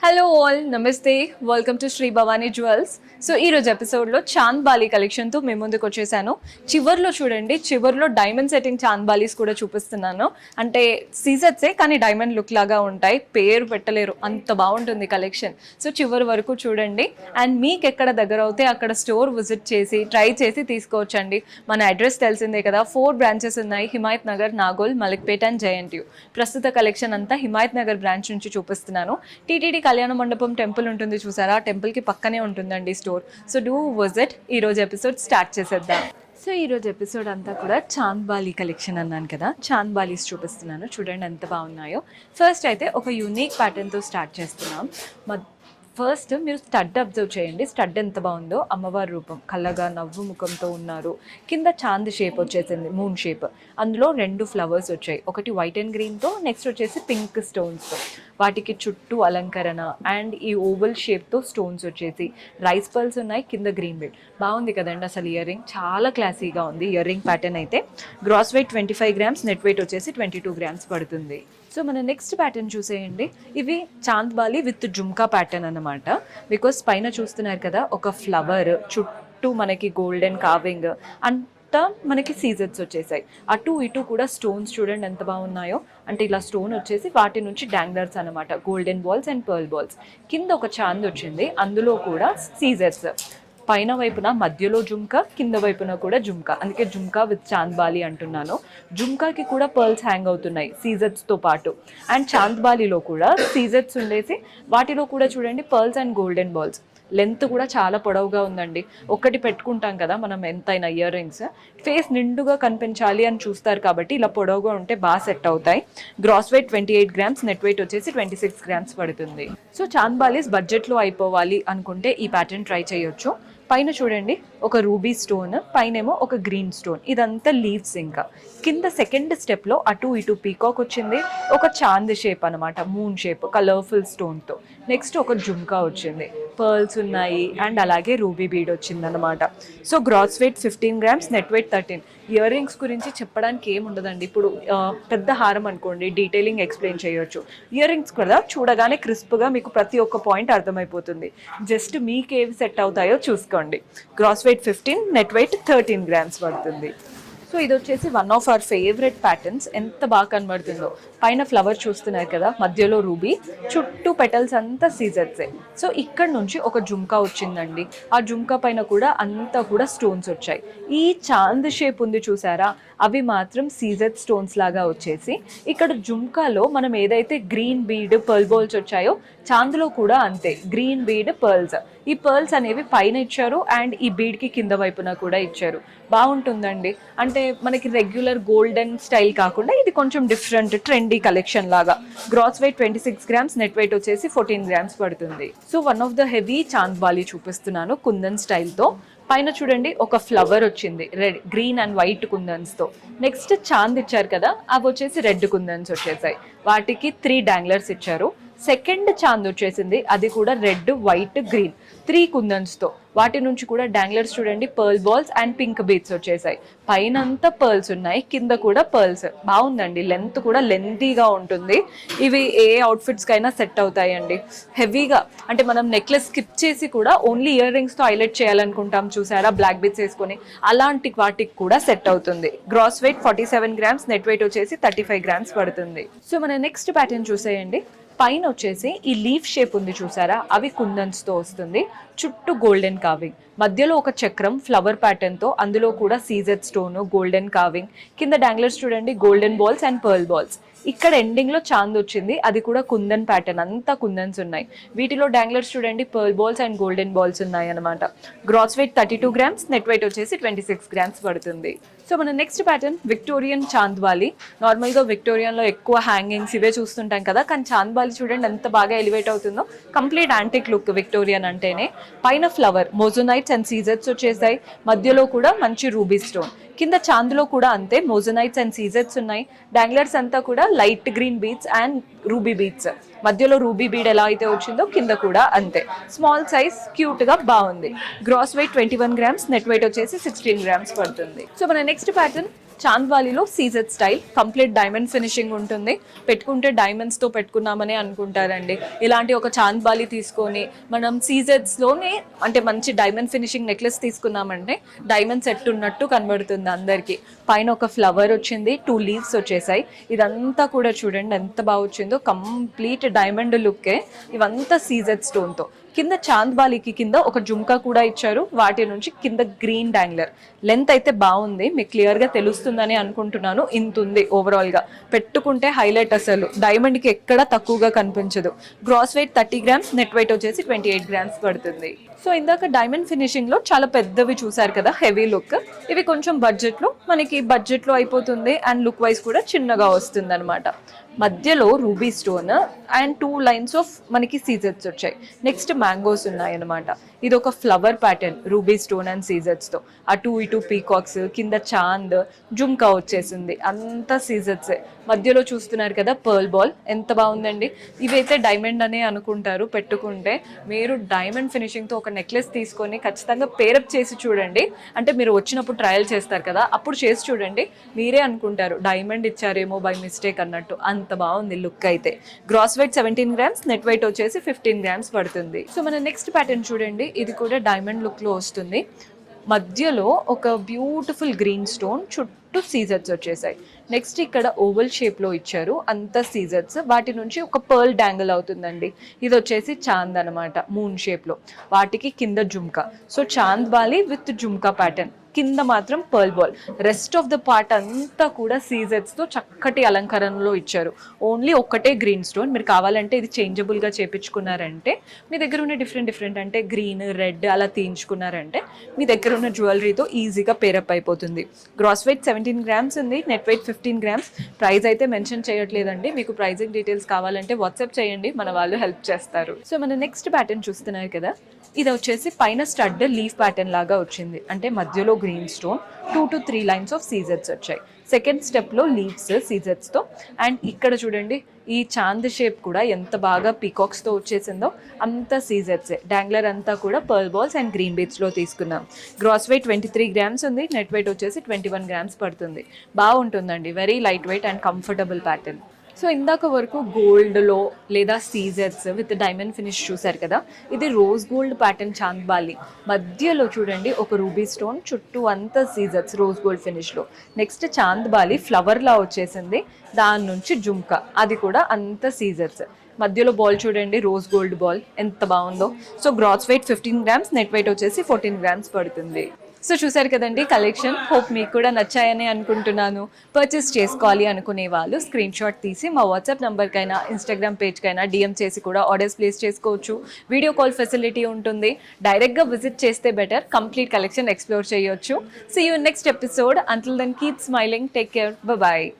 Hello all, నమస్తే, welcome to Shri Bhavani jewels. So ఈరోజు ఎపిసోడ్లో చాంద్ బాలి కలెక్షన్తో మేము ముందుకు వచ్చేసాను. చివర్లో చూడండి, చివర్లో డైమండ్ సెట్టింగ్ చాంద్ బాలీస్ కూడా చూపిస్తున్నాను. అంటే సీజెట్సే కానీ డైమండ్ లుక్ లాగా ఉంటాయి, పేరు పెట్టలేరు, అంత బాగుంటుంది కలెక్షన్. సో చివరి వరకు చూడండి. అండ్ మీకు ఎక్కడ దగ్గర అవుతే అక్కడ స్టోర్ విజిట్ చేసి ట్రై చేసి తీసుకోవచ్చండి. మన అడ్రస్ తెలిసిందే కదా, 4 బ్రాంచెస్ ఉన్నాయి: హిమాయత్ నగర్, నాగోల్, మలిక్పేట్ అండ్ జేఎన్టీయూ. ప్రస్తుత కలెక్షన్ అంతా హిమాయత్ నగర్ బ్రాంచ్ నుంచి చూపిస్తున్నాను. టీటీడీ కళ్యాణ మండపం టెంపుల్ ఉంటుంది చూసారా, ఆ టెంపుల్కి పక్కనే ఉంటుందండి స్టోర్. So do visit. ఈరోజు ఎపిసోడ్ స్టార్ట్ చేసేద్దాం. సో ఈరోజు ఎపిసోడ్ అంతా కూడా చాంద్ బాలి కలెక్షన్ అన్నాను కదా, చాంద్ బాలీస్ చూపిస్తున్నాను. చూడండి ఎంత బాగున్నాయో. ఫస్ట్ అయితే ఒక యూనిక్ ప్యాటర్న్తో స్టార్ట్ చేస్తున్నాం. ఫస్ట్ మీరు స్టడ్ అబ్జర్వ్ చేయండి. స్టడ్ ఎంత బాగుందో, అమ్మవారి రూపం, కళ్ళగా నవ్వు ముఖంతో ఉన్నారు. కింద చాంద్ షేప్ వచ్చేసింది, మూన్ షేప్. అందులో 2 ఫ్లవర్స్ వచ్చాయి, ఒకటి వైట్ అండ్ గ్రీన్తో, నెక్స్ట్ వచ్చేసి పింక్ స్టోన్స్తో. వాటికి చుట్టూ అలంకరణ అండ్ ఈ ఓవల్ షేప్తో స్టోన్స్ వచ్చేసి రైస్ పర్ల్స్ ఉన్నాయి, కింద గ్రీన్ బెడ్. బాగుంది కదండి అసలు. ఇయర్ రింగ్ చాలా క్లాసీగా ఉంది. ఇయర్ రింగ్ ప్యాటర్న్ అయితే gross weight 25 grams, net weight వచ్చేసి 22 గ్రామ్స్ పడుతుంది. సో మన నెక్స్ట్ ప్యాటర్న్ చూసేయండి. ఇవి Chand Bali with jhumka pattern అన్నమాట. బికాస్ పైన చూస్తున్నారు కదా, ఒక ఫ్లవర్ చుట్టూ మనకి గోల్డెన్ కార్వింగ్ అంతా మనకి సీజెట్స్ వచ్చేసాయి. అటు ఇటు కూడా స్టోన్స్ చూడండి ఎంత బాగున్నాయో. అంటే ఇలా స్టోన్ వచ్చేసి వాటి నుంచి డాంగ్లర్స్ అనమాట, golden balls and pearl balls. కింద ఒక చాంద్ వచ్చింది, అందులో కూడా సీజెట్స్. పైన వైపున మధ్యలో జుమ్కా, కింద వైపున కూడా జుమ్కా, అందుకే జుమ్కా విత్ చాంద్ బాలి అంటున్నాను. జుమ్కాకి కూడా పర్ల్స్ హ్యాంగ్ అవుతున్నాయి సీజెట్స్తో పాటు. అండ్ చాంద్ బాలిలో కూడా సీజెట్స్ ఉండేసి వాటిలో కూడా చూడండి pearls and golden balls. Length కూడా చాలా పొడవుగా ఉందండి. ఒకటి పెట్టుకుంటాం కదా మనం ఎంతైనా ఇయర్ రింగ్స్, ఫేస్ నిండుగా కనిపించాలి అని చూస్తారు కాబట్టి ఇలా పొడవుగా ఉంటే బాగా సెట్ అవుతాయి. Gross weight 28 grams, net weight వచ్చేసి 26 గ్రామ్స్ పడుతుంది. సో చాంద్ బాలీస్ బడ్జెట్లో అయిపోవాలి అనుకుంటే ఈ ప్యాటర్న్ ట్రై చేయొచ్చు. పైన చూడండి ఒక రూబీ స్టోన్, పైనేమో ఒక గ్రీన్ స్టోన్, ఇదంతా లీవ్స్. ఇంకా కింద సెకండ్ స్టెప్లో అటు ఇటు పీకాక్ వచ్చింది, ఒక చాంద్ షేప్ అనమాట, మూన్ షేప్ కలర్ఫుల్ స్టోన్తో. నెక్స్ట్ ఒక జుమ్కా వచ్చింది, పర్ల్స్ ఉన్నాయి అండ్ అలాగే రూబీ బీడ్ వచ్చింది అనమాట. So gross weight 15 grams, net weight 13. Ear rings గురించి చెప్పడానికి ఏముండదండి. ఇప్పుడు పెద్ద హారం అనుకోండి, డీటెయిలింగ్ ఎక్స్ప్లెయిన్ చేయొచ్చు. ఇయర్ రింగ్స్ కూడా చూడగానే క్రిస్ప్గా మీకు ప్రతి ఒక్క పాయింట్ అర్థమైపోతుంది. జస్ట్ మీకు ఏవి సెట్ అవుతాయో చూసుకోండి. Gross weight 15, net weight 13 grams పడుతుంది. సో ఇది వచ్చేసి one of our favourite patterns. ఎంత బాగా కనబడుతుందో. పైన ఫ్లవర్ చూస్తున్నారు కదా, మధ్యలో రూబీ, చుట్టూ పెటల్స్ అంతా సీజర్సే. సో ఇక్కడ నుంచి ఒక జుమ్కా వచ్చిందండి. ఆ జుమ్కా పైన కూడా అంతా కూడా స్టోన్స్ వచ్చాయి. ఈ చాంద్ షేప్ ఉంది చూసారా, అవి మాత్రం సీజెడ్ స్టోన్స్ లాగా వచ్చేసి ఇక్కడ జుమ్కాలో మనం ఏదైతే గ్రీన్ బీడ్ పర్ల్ బాల్స్ వచ్చాయో చాంద్లో కూడా అంతే, గ్రీన్ బీడ్ పర్ల్స్. ఈ పర్ల్స్ అనేవి పైన ఇచ్చారు అండ్ ఈ బీడ్కి కింద వైపున కూడా ఇచ్చారు. బాగుంటుందండి. అంటే మనకి రెగ్యులర్ గోల్డెన్ స్టైల్ కాకుండా ఇది కొంచెం డిఫరెంట్ ట్రెండీ కలెక్షన్ లాగా. Gross weight 26 grams, net weight వచ్చేసి 14 గ్రామ్స్ పడుతుంది. So one of the heavy chandbali చూపిస్తున్నాను కుందన్ స్టైల్తో. పైన చూడండి ఒక ఫ్లవర్ వచ్చింది, రెడ్, గ్రీన్ అండ్ వైట్ కుందన్స్తో. నెక్స్ట్ చాంద్ ఇచ్చారు కదా, అవి వచ్చేసి రెడ్ కుందన్స్ వచ్చేసాయి. వాటికి 3 డాంగ్లర్స్ ఇచ్చారు. సెకండ్ చాంద్ వచ్చేసింది, అది కూడా రెడ్, వైట్, గ్రీన్, 3 కుందన్స్తో. వాటి నుంచి కూడా డాంగ్లర్స్ చూడండి, pearl balls and pink beads వచ్చేసాయి. పైన అంతా పర్ల్స్ ఉన్నాయి, కింద కూడా పర్ల్స్. బాగుందండి. లెంత్ కూడా లెంతీగా ఉంటుంది. ఇవి ఏ అవుట్ఫిట్స్కైనా సెట్ అవుతాయండి. హెవీగా అంటే మనం నెక్లెస్ స్కిప్ చేసి కూడా ఓన్లీ ఇయర్ రింగ్స్తో హైలైట్ చేయాలనుకుంటాం చూసారా, బ్లాక్ బీడ్స్ వేసుకొని, అలాంటి వాటికి కూడా సెట్ అవుతుంది. Gross weight 47 grams, net weight వచ్చేసి 35 గ్రామ్స్ పడుతుంది. సో మన నెక్స్ట్ ప్యాటర్న్ చూసేయండి. పైన వచ్చేసి ఈ లీఫ్ షేప్ ఉంది చూసారా, అవి కుందన్స్తో వస్తుంది. చుట్టూ గోల్డెన్ కార్వింగ్, మధ్యలో ఒక చక్రం ఫ్లవర్ ప్యాటర్న్తో, అందులో కూడా సీజెడ్ స్టోన్, గోల్డెన్ కార్వింగ్. కింద డాంగ్లర్స్ చూడండి, golden balls and pearl balls. ఇక్కడ ఎండింగ్లో చాంద్ వచ్చింది, అది కూడా కుందన్ ప్యాటర్న్, అంతా కుందన్స్ ఉన్నాయి. వీటిలో డాంగ్లర్స్ చూడండి, pearl balls and golden balls ఉన్నాయి అనమాట. Gross weight 32 grams, net weight వచ్చేసి 26 గ్రామ్స్ పడుతుంది. సో మన next pattern Victorian chand bali. నార్మల్గా విక్టోరియన్లో ఎక్కువ హ్యాంగింగ్స్ ఇవే చూస్తుంటాం కదా, కానీ చాంద్ బాలి చూడండి ఎంత బాగా ఎలివేట్ అవుతుందో. కంప్లీట్ యాంటిక్ లుక్ విక్టోరియన్ అంటేనే. పైన ఫ్లవర్, మోజోనైట్స్ అండ్ సీజెట్స్ వచ్చేసాయి. మధ్యలో కూడా మంచి రూబీ స్టోన్. కింద చాంద్లో కూడా అంతే, మోజోనైట్స్ అండ్ సీజెట్స్ ఉన్నాయి. డాంగ్లర్స్ అంతా కూడా light green beads and ruby beads. మధ్యలో రూబీ బీడ్ ఎలా అయితే వచ్చిందో కింద కూడా అంతే. స్మాల్ సైజ్, క్యూట్గా బాగుంది. Gross weight 21 grams, net weight వచ్చేసి 16 గ్రామ్స్ పడుతుంది. సో మన నెక్స్ట్ ప్యాటర్న్ చాంద్వాలీలో CZ style complete diamond finishing ఉంటుంది. పెట్టుకుంటే డైమండ్స్తో పెట్టుకున్నామని అనుకుంటారండి. ఇలాంటి ఒక చాంద్బాలి తీసుకొని మనం సీజెడ్స్లోనే అంటే మంచి డైమండ్ ఫినిషింగ్ నెక్లెస్ తీసుకున్నామంటే డైమండ్ సెట్ ఉన్నట్టు కనబడుతుంది అందరికీ. పైన ఒక ఫ్లవర్ వచ్చింది, 2 లీవ్స్ వచ్చేసాయి. ఇదంతా కూడా చూడండి ఎంత బాగా వచ్చిందో, కంప్లీట్ డైమండ్ లుక్కే. ఇవంతా సీజెడ్ స్టోన్తో. కింద చాంద్బాలికి కింద ఒక జుమ్కా కూడా ఇచ్చారు. వాటి నుంచి కింద గ్రీన్ డాంగ్లర్. లెంత్ అయితే బాగుంది, మీకు క్లియర్గా తెలుస్తుందని అనుకుంటున్నాను. ఇంత ఉంది ఓవరాల్గా. పెట్టుకుంటే హైలైట్, అసలు డైమండ్కి ఎక్కడ తక్కువగా కనిపించదు. Gross weight 30 grams, net weight వచ్చేసి 28 గ్రామ్స్ పడుతుంది. సో ఇందాక డైమండ్ ఫినిషింగ్లో చాలా పెద్దవి చూసారు కదా, హెవీ లుక్. ఇవి కొంచెం బడ్జెట్లో అయిపోతుంది అండ్ లుక్ వైజ్ కూడా చిన్నగా వస్తుంది అనమాట. మధ్యలో ruby stone and 2 lines of మనకి సీజెడ్స్ వచ్చాయి. నెక్స్ట్ మ్యాంగోస్ ఉన్నాయి అనమాట. ఇది ఒక flower pattern, ruby stone and సీజెడ్స్తో. అటు ఇటు పీకాక్స్, కింద చాంద్, జుమ్కా వచ్చేసింది. అంతా సీజెడ్సే. మధ్యలో చూస్తున్నారు కదా పర్ల్ బాల్, ఎంత బాగుందండి. ఇవైతే డైమండ్ అనే అనుకుంటారు పెట్టుకుంటే. మీరు డైమండ్ ఫినిషింగ్తో ఒక నెక్లెస్ తీసుకొని ఖచ్చితంగా పేరప్ చేసి చూడండి. అంటే మీరు వచ్చినప్పుడు ట్రయల్ చేస్తారు కదా, అప్పుడు చేసి చూడండి. మీరే అనుకుంటారు డైమండ్ ఇచ్చారేమో బై మిస్టేక్ అన్నట్టు. అంత బాగుంది లుక్ అయితే. Gross weight 17 grams, net weight వచ్చేసి 15 గ్రామ్స్ పడుతుంది. సో మన నెక్స్ట్ ప్యాటర్న్ చూడండి. ఇది కూడా డైమండ్ లుక్లో వస్తుంది. మధ్యలో ఒక బ్యూటిఫుల్ గ్రీన్ స్టోన్, చుట్టూ సీజర్స్ వచ్చేసాయి. నెక్స్ట్ ఇక్కడ ఓవల్ షేప్లో ఇచ్చారు, అంతా సీజర్స్. వాటి నుంచి ఒక పర్ల్ డాంగిల్ అవుతుందండి. ఇది వచ్చేసి చాంద్ అనమాట, మూన్ షేప్లో. వాటికి కింద jhumka. So Chand Bali with jhumka pattern. కింద మాత్రం pearl ball. Rest of the part అంతా కూడా సీజెడ్స్తో చక్కటి అలంకరణలో ఇచ్చారు. ఓన్లీ ఒక్కటే గ్రీన్ స్టోన్. మీరు కావాలంటే ఇది చేంజబుల్గా చేపించుకున్నారంటే, మీ దగ్గర ఉన్న డిఫరెంట్ అంటే గ్రీన్, రెడ్ అలా తీయించుకున్నారంటే మీ దగ్గర ఉన్న జ్యువెలరీతో ఈజీగా పేరప్ అయిపోతుంది. గ్రాస్ వెయిట్ 17 గ్రామ్స్ ఉంది, నెట్ వెయిట్ 15 గ్రామ్స్. ప్రైస్ అయితే మెన్షన్ చేయట్లేదండి. మీకు ప్రైజింగ్ డీటెయిల్స్ కావాలంటే వాట్సాప్ చేయండి, మన వాళ్ళు హెల్ప్ చేస్తారు. సో మన నెక్స్ట్ ప్యాటర్న్ చూస్తున్నారు కదా, ఇది వచ్చేసి పైన స్టడ్ లీఫ్ ప్యాటర్న్ లాగా వచ్చింది. అంటే మధ్యలో green stone, 2 to 3 lines of సీజెడ్స్ వచ్చాయి. సెకండ్ స్టెప్లో లీవ్స్ సీజెడ్స్తో. అండ్ ఇక్కడ చూడండి ఈ చాంద్ షేప్ కూడా ఎంత బాగా పీకాక్స్తో వచ్చేసిందో, అంత సీజెడ్సే. డాంగ్లర్ అంతా కూడా పర్ల్ బాల్స్ అండ్ గ్రీన్ బీడ్స్లో తీసుకున్నాం. గ్రాస్ వెయిట్ 23 గ్రామ్స్ ఉంది, నెట్ వెయిట్ వచ్చేసి 21 గ్రామ్స్ పడుతుంది. బాగుంటుందండి, very light weight and comfortable pattern. So ఇందాక వరకు గోల్డ్లో లేదా సీజెడ్స్ విత్ డైమండ్ ఫినిష్ చూసారు కదా, ఇది రోజ్ గోల్డ్ ప్యాటర్న్ చాంద్బాలి. మధ్యలో చూడండి ఒక రూబీ స్టోన్, చుట్టూ అంతా సీజెడ్స్ రోజ్ గోల్డ్ ఫినిష్లో. నెక్స్ట్ చాంద్బాలి ఫ్లవర్లా వచ్చేసింది, దాని నుంచి జుమ్కా, అది కూడా అంత సీజెడ్స్. మధ్యలో బాల్ చూడండి, రోజ్ గోల్డ్ బాల్ ఎంత బాగుందో. So gross weight 15 grams, net weight వచ్చేసి 14 గ్రామ్స్ పడుతుంది. సో చూసారు కదండి కలెక్షన్. హోప్ మీకు కూడా నచ్చాయని అనుకుంటున్నాను. పర్చేస్ చేసుకోవాలి అనుకునే వాళ్ళు స్క్రీన్ షాట్ తీసి మా వాట్సాప్ నెంబర్కైనా ఇన్స్టాగ్రామ్ పేజ్కైనా డిఎం చేసి కూడా ఆర్డర్స్ ప్లేస్ చేసుకోవచ్చు. వీడియో కాల్ ఫెసిలిటీ ఉంటుంది. డైరెక్ట్గా విజిట్ చేస్తే బెటర్, కంప్లీట్ కలెక్షన్ ఎక్స్ప్లోర్ చేయొచ్చు. See you next episode. Until then keep smiling, take care, bye.